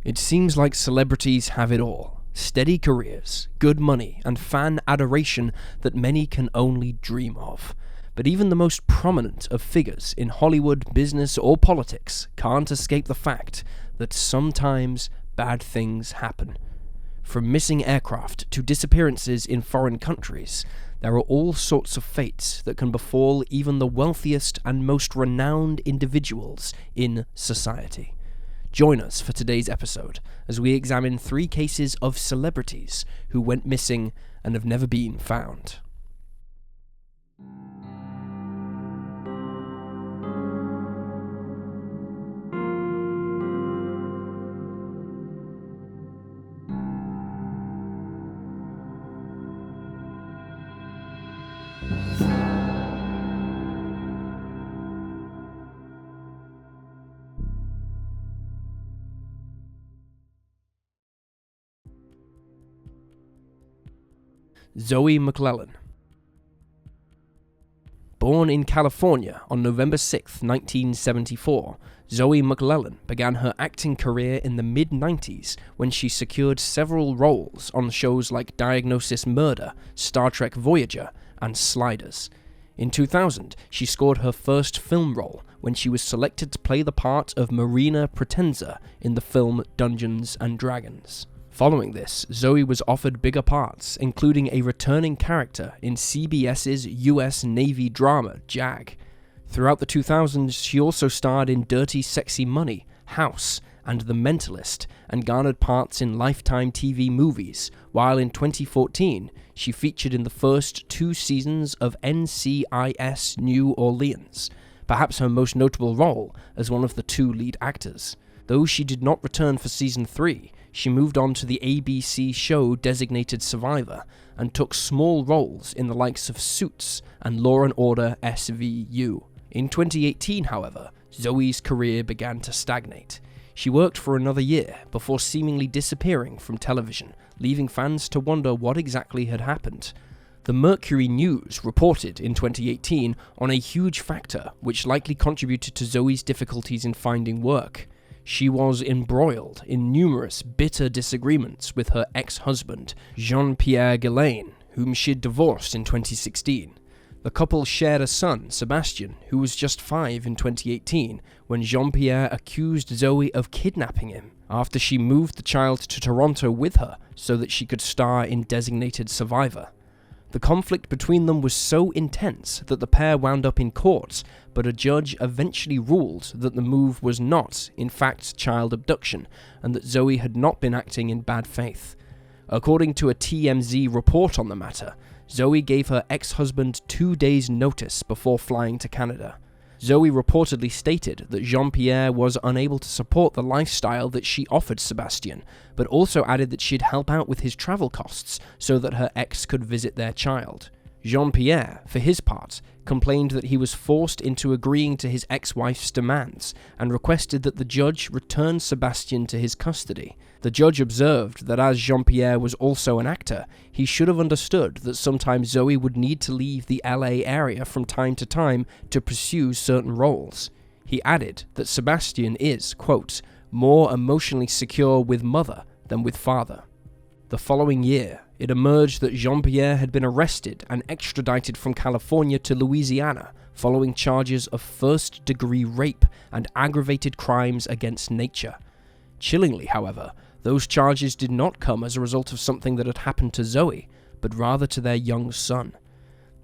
It seems like celebrities have it all. Steady careers, good money, and fan adoration that many can only dream of. But even the most prominent of figures in Hollywood, business, or politics can't escape the fact that sometimes bad things happen. From missing aircraft to disappearances in foreign countries, there are all sorts of fates that can befall even the wealthiest and most renowned individuals in society. Join us for today's episode as we examine 3 cases of celebrities who went missing and have never been found. Zoe McLellan. Born in California on November 6, 1974, Zoe McLellan began her acting career in the mid-90s when she secured several roles on shows like Diagnosis Murder, Star Trek Voyager, and Sliders. In 2000, she scored her first film role when she was selected to play the part of Marina Pretenza in the film Dungeons and Dragons. Following this, Zoe was offered bigger parts, including a returning character in CBS's US Navy drama, Jag. Throughout the 2000s, she also starred in Dirty Sexy Money, House, and The Mentalist, and garnered parts in Lifetime TV movies, while in 2014, she featured in the first 2 seasons of NCIS New Orleans, perhaps her most notable role as one of the 2 lead actors. Though she did not return for season 3, she moved on to the ABC show Designated Survivor and took small roles in the likes of Suits and Law & Order SVU. In 2018, however, Zoe's career began to stagnate. She worked for another year before seemingly disappearing from television, leaving fans to wonder what exactly had happened. The Mercury News reported in 2018 on a huge factor which likely contributed to Zoe's difficulties in finding work. She was embroiled in numerous bitter disagreements with her ex-husband, Jean-Pierre Ghislaine, whom she'd divorced in 2016. The couple shared a son, Sebastian, who was just 5 in 2018, when Jean-Pierre accused Zoe of kidnapping him after she moved the child to Toronto with her so that she could star in Designated Survivor. The conflict between them was so intense that the pair wound up in court, but a judge eventually ruled that the move was not, in fact, child abduction, and that Zoe had not been acting in bad faith. According to a TMZ report on the matter, Zoe gave her ex-husband 2 days' notice before flying to Canada. Zoe reportedly stated that Jean-Pierre was unable to support the lifestyle that she offered Sebastian, but also added that she'd help out with his travel costs so that her ex could visit their child. Jean-Pierre, for his part, complained that he was forced into agreeing to his ex-wife's demands and requested that the judge return Sebastian to his custody. The judge observed that as Jean-Pierre was also an actor, he should have understood that sometimes Zoe would need to leave the LA area from time to time to pursue certain roles. He added that Sebastian is, quote, more emotionally secure with mother than with father. The following year, it emerged that Jean-Pierre had been arrested and extradited from California to Louisiana following charges of first-degree rape and aggravated crimes against nature. Chillingly, however, those charges did not come as a result of something that had happened to Zoe, but rather to their young son.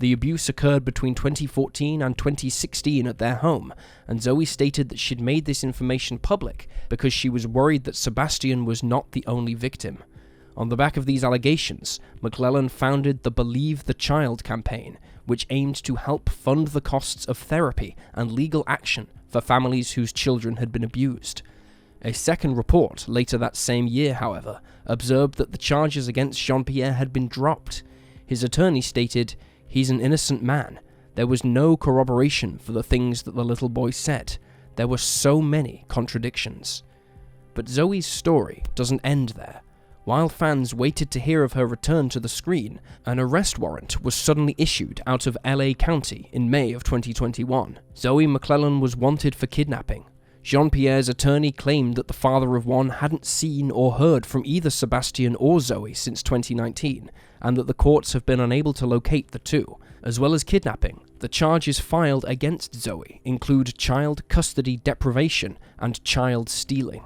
The abuse occurred between 2014 and 2016 at their home, and Zoe stated that she'd made this information public because she was worried that Sebastian was not the only victim. On the back of these allegations, McLellan founded the Believe the Child campaign, which aimed to help fund the costs of therapy and legal action for families whose children had been abused. A second report later that same year, however, observed that the charges against Jean-Pierre had been dropped. His attorney stated, "He's an innocent man. There was no corroboration for the things that the little boy said. There were so many contradictions." But Zoe's story doesn't end there. While fans waited to hear of her return to the screen, an arrest warrant was suddenly issued out of LA County in May of 2021. Zoe McLellan was wanted for kidnapping. Jean-Pierre's attorney claimed that the father of one hadn't seen or heard from either Sebastian or Zoe since 2019, and that the courts have been unable to locate the two. As well as kidnapping, the charges filed against Zoe include child custody deprivation and child stealing.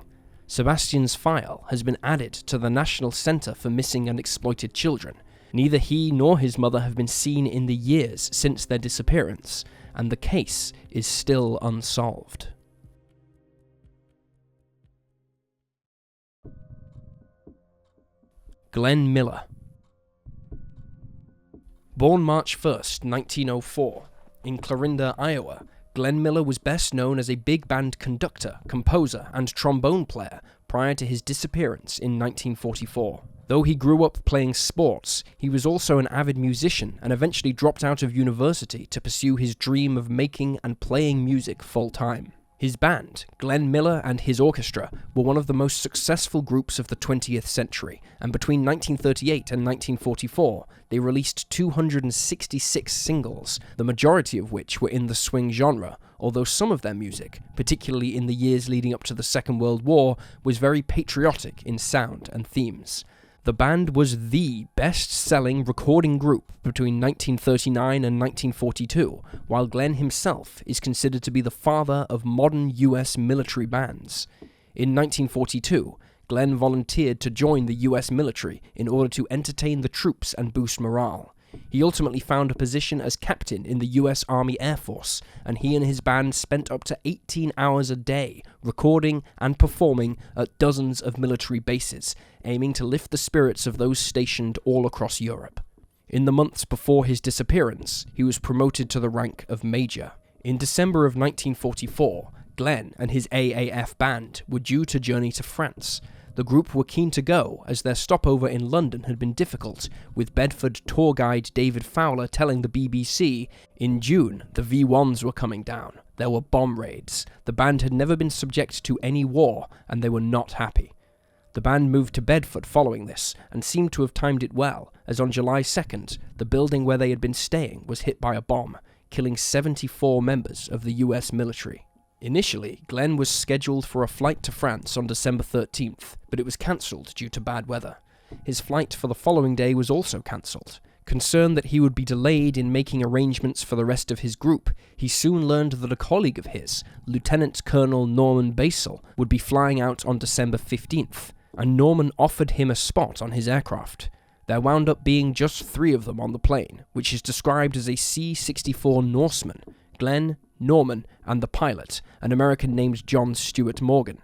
Sebastian's file has been added to the National Center for Missing and Exploited Children. Neither he nor his mother have been seen in the years since their disappearance, and the case is still unsolved. Glenn Miller. Born March 1st, 1904, in Clarinda, Iowa, Glenn Miller was best known as a big band conductor, composer, and trombone player prior to his disappearance in 1944. Though he grew up playing sports, he was also an avid musician and eventually dropped out of university to pursue his dream of making and playing music full-time. His band, Glenn Miller and his orchestra, were one of the most successful groups of the 20th century, and between 1938 and 1944, they released 266 singles, the majority of which were in the swing genre, although some of their music, particularly in the years leading up to the Second World War, was very patriotic in sound and themes. The band was the best-selling recording group between 1939 and 1942, while Glenn himself is considered to be the father of modern US military bands. In 1942, Glenn volunteered to join the US military in order to entertain the troops and boost morale. He ultimately found a position as captain in the US Army Air Force, and he and his band spent up to 18 hours a day recording and performing at dozens of military bases, aiming to lift the spirits of those stationed all across Europe. In the months before his disappearance, he was promoted to the rank of major. In December of 1944, Glenn and his AAF band were due to journey to France. The group were keen to go, as their stopover in London had been difficult, with Bedford tour guide David Fowler telling the BBC, "In June, the V1s were coming down. There were bomb raids. The band had never been subject to any war, and they were not happy." The band moved to Bedford following this, and seemed to have timed it well, as on July 2nd, the building where they had been staying was hit by a bomb, killing 74 members of the US military. Initially, Glenn was scheduled for a flight to France on December 13th, but it was cancelled due to bad weather. His flight for the following day was also cancelled. Concerned that he would be delayed in making arrangements for the rest of his group, he soon learned that a colleague of his, Lieutenant Colonel Norman Basel, would be flying out on December 15th, and Norman offered him a spot on his aircraft. There wound up being just 3 of them on the plane, which is described as a C-64 Norseman, Glenn, Norman, and the pilot, an American named John Stuart Morgan.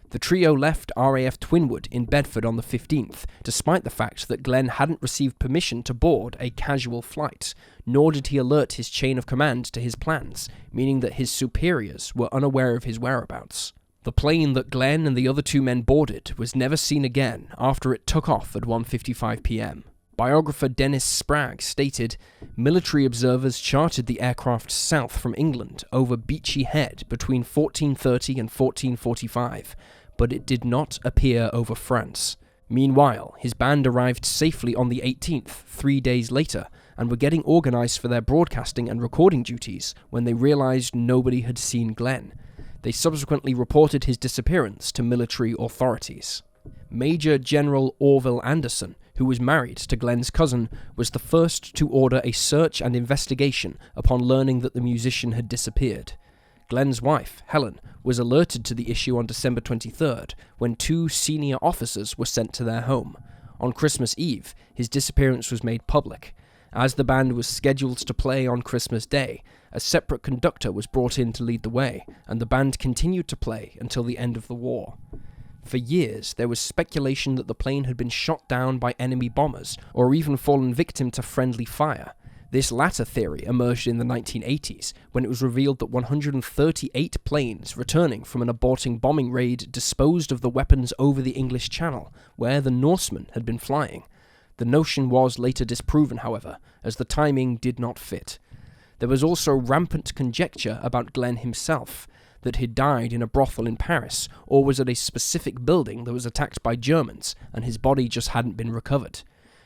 The trio left RAF Twinwood in Bedford on the 15th, despite the fact that Glenn hadn't received permission to board a casual flight, nor did he alert his chain of command to his plans, meaning that his superiors were unaware of his whereabouts. The plane that Glenn and the other 2 men boarded was never seen again after it took off at 1:55 p.m. Biographer Dennis Spragg stated, "Military observers charted the aircraft south from England over Beachy Head between 1430 and 1445, but it did not appear over France." Meanwhile, his band arrived safely on the 18th, 3 days later, and were getting organised for their broadcasting and recording duties when they realised nobody had seen Glenn. They subsequently reported his disappearance to military authorities. Major General Orville Anderson, who was married to Glenn's cousin, was the first to order a search and investigation upon learning that the musician had disappeared. Glenn's wife, Helen, was alerted to the issue on December 23rd, when 2 senior officers were sent to their home. On Christmas Eve, his disappearance was made public. As the band was scheduled to play on Christmas Day, a separate conductor was brought in to lead the way, and the band continued to play until the end of the war. For years, there was speculation that the plane had been shot down by enemy bombers, or even fallen victim to friendly fire. This latter theory emerged in the 1980s, when it was revealed that 138 planes returning from an aborting bombing raid disposed of the weapons over the English Channel, where the Norsemen had been flying. The notion was later disproven, however, as the timing did not fit. There was also rampant conjecture about Glenn himself, that he'd died in a brothel in Paris, or was at a specific building that was attacked by Germans, and his body just hadn't been recovered.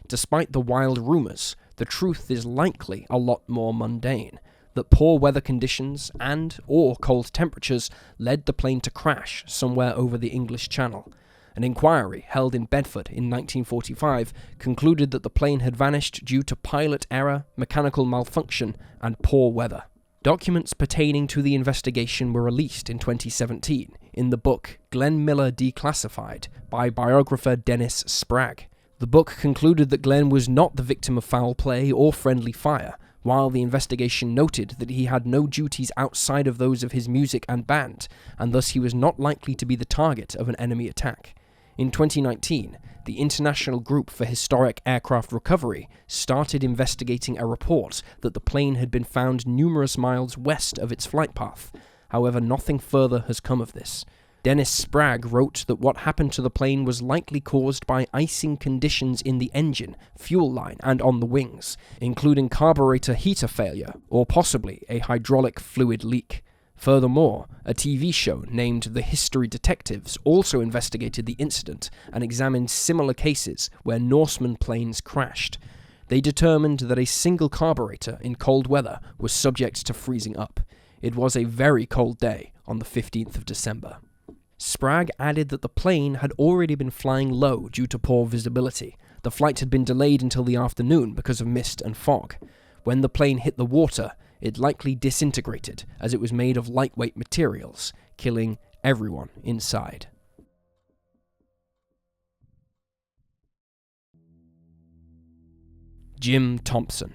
Despite the wild rumours, the truth is likely a lot more mundane. that poor weather conditions and/or cold temperatures led the plane to crash somewhere over the English Channel. An inquiry held in Bedford in 1945 concluded that the plane had vanished due to pilot error, mechanical malfunction, and poor weather. Documents pertaining to the investigation were released in 2017 in the book Glenn Miller Declassified by biographer Dennis Sprague. The book concluded that Glenn was not the victim of foul play or friendly fire, while the investigation noted that he had no duties outside of those of his music and band, and thus he was not likely to be the target of an enemy attack. In 2019, the International Group for Historic Aircraft Recovery started investigating a report that the plane had been found numerous miles west of its flight path. However, nothing further has come of this. Dennis Sprague wrote that what happened to the plane was likely caused by icing conditions in the engine, fuel line, and on the wings, including carburetor heater failure or possibly a hydraulic fluid leak. Furthermore, a TV show named The History Detectives also investigated the incident and examined similar cases where Norseman planes crashed. They determined that a single carburetor in cold weather was subject to freezing up. It was a very cold day on the 15th of December. Sprague added that the plane had already been flying low due to poor visibility. The flight had been delayed until the afternoon because of mist and fog. When the plane hit the water, it likely disintegrated as it was made of lightweight materials, killing everyone inside. Jim Thompson.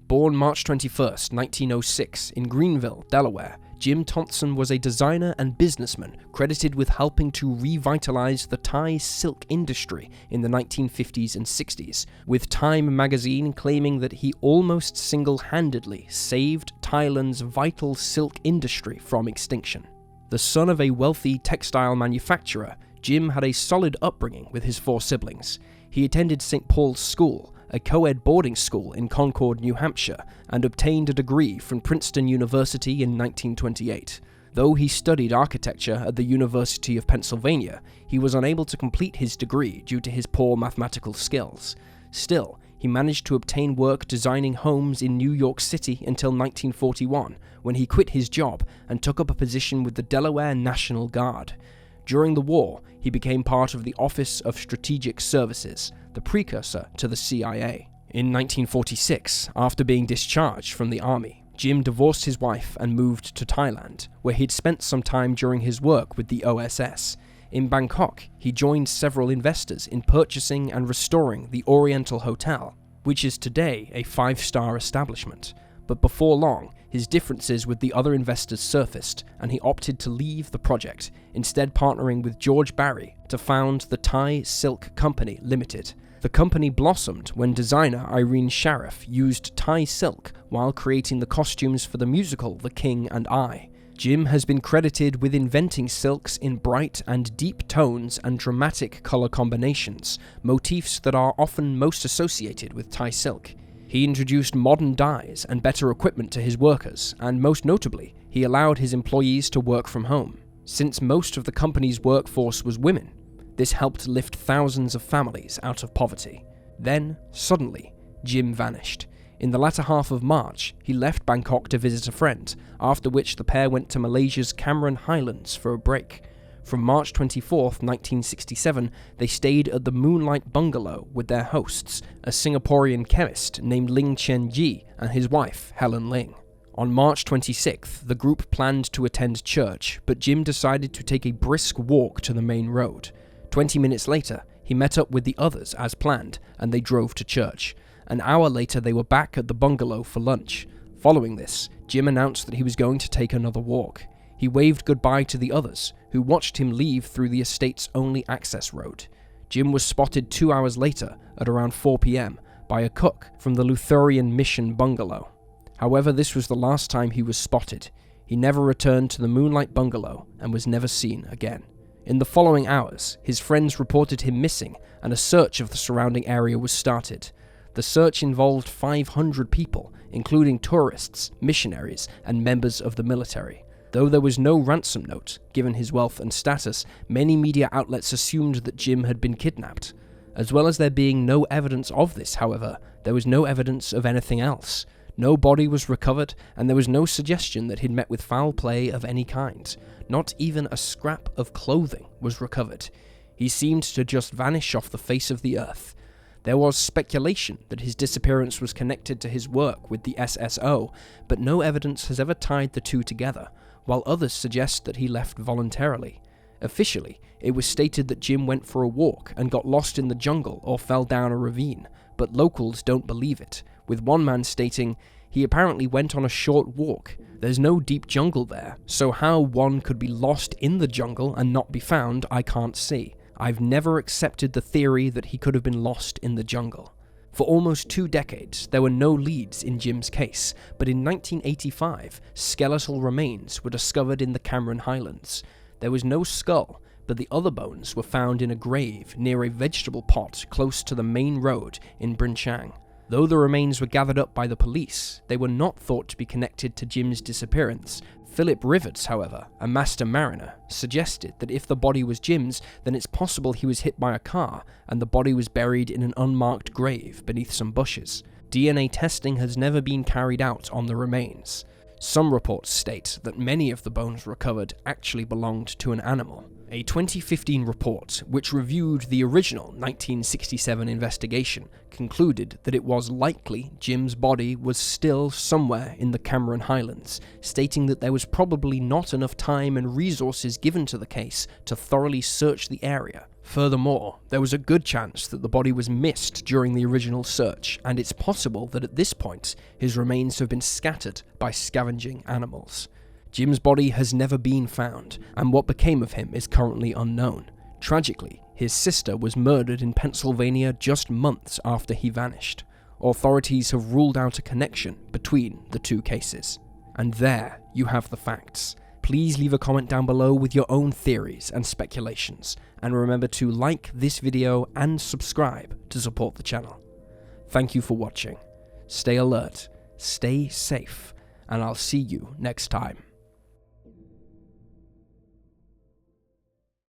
Born March 21, 1906, in Greenville, Delaware, Jim Thompson was a designer and businessman credited with helping to revitalize the Thai silk industry in the 1950s and 60s, with Time magazine claiming that he almost single-handedly saved Thailand's vital silk industry from extinction. The son of a wealthy textile manufacturer, Jim had a solid upbringing with his 4 siblings. He attended St. Paul's School, a co-ed boarding school in Concord, New Hampshire, and obtained a degree from Princeton University in 1928. Though he studied architecture at the University of Pennsylvania, he was unable to complete his degree due to his poor mathematical skills. Still, he managed to obtain work designing homes in New York City until 1941, when he quit his job and took up a position with the Delaware National Guard. During the war, he became part of the Office of Strategic Services, the precursor to the CIA. In 1946, after being discharged from the army, Jim divorced his wife and moved to Thailand, where he'd spent some time during his work with the OSS. In Bangkok, he joined several investors in purchasing and restoring the Oriental Hotel, which is today a 5-star establishment. But before long, his differences with the other investors surfaced, and he opted to leave the project, instead partnering with George Barry to found the Thai Silk Company Limited. The company blossomed when designer Irene Sharaff used Thai silk while creating the costumes for the musical The King and I. Jim has been credited with inventing silks in bright and deep tones and dramatic color combinations, motifs that are often most associated with Thai silk. He introduced modern dyes and better equipment to his workers, and most notably, he allowed his employees to work from home. Since most of the company's workforce was women, this helped lift thousands of families out of poverty. Then, suddenly, Jim vanished. In the latter half of March, he left Bangkok to visit a friend, after which the pair went to Malaysia's Cameron Highlands for a break. From March 24, 1967, they stayed at the Moonlight Bungalow with their hosts, a Singaporean chemist named Ling Chen Ji and his wife, Helen Ling. On March 26th, the group planned to attend church, but Jim decided to take a brisk walk to the main road. 20 minutes later, he met up with the others as planned, and they drove to church. An hour later, they were back at the bungalow for lunch. Following this, Jim announced that he was going to take another walk. He waved goodbye to the others, who watched him leave through the estate's only access road. Jim was spotted 2 hours later, at around 4 p.m., by a cook from the Lutheran Mission bungalow. However, this was the last time he was spotted. He never returned to the Moonlight Bungalow and was never seen again. In the following hours, his friends reported him missing, and a search of the surrounding area was started. The search involved 500 people, including tourists, missionaries, and members of the military. Though there was no ransom note, given his wealth and status, many media outlets assumed that Jim had been kidnapped. As well as there being no evidence of this, however, there was no evidence of anything else. No body was recovered, and there was no suggestion that he'd met with foul play of any kind. Not even a scrap of clothing was recovered. He seemed to just vanish off the face of the earth. There was speculation that his disappearance was connected to his work with the SSO, but no evidence has ever tied the two together, while others suggest that he left voluntarily. Officially, it was stated that Jim went for a walk and got lost in the jungle or fell down a ravine, but locals don't believe it, with one man stating, "He apparently went on a short walk. There's no deep jungle there, so how one could be lost in the jungle and not be found, I can't see. I've never accepted the theory that he could have been lost in the jungle." For almost 2 decades, there were no leads in Jim's case, but in 1985, skeletal remains were discovered in the Cameron Highlands. There was no skull, but the other bones were found in a grave near a vegetable plot close to the main road in Bryn Chang. Though the remains were gathered up by the police, they were not thought to be connected to Jim's disappearance. Philip Rivets, however, a master mariner, suggested that if the body was Jim's, then it's possible he was hit by a car, and the body was buried in an unmarked grave beneath some bushes. DNA testing has never been carried out on the remains. Some reports state that many of the bones recovered actually belonged to an animal. A 2015 report, which reviewed the original 1967 investigation, concluded that it was likely Jim's body was still somewhere in the Cameron Highlands, stating that there was probably not enough time and resources given to the case to thoroughly search the area. Furthermore, there was a good chance that the body was missed during the original search, and it's possible that at this point, his remains have been scattered by scavenging animals. Jim's body has never been found, and what became of him is currently unknown. Tragically, his sister was murdered in Pennsylvania just months after he vanished. Authorities have ruled out a connection between the two cases. And there you have the facts. Please leave a comment down below with your own theories and speculations, and remember to like this video and subscribe to support the channel. Thank you for watching. Stay alert, stay safe, and I'll see you next time.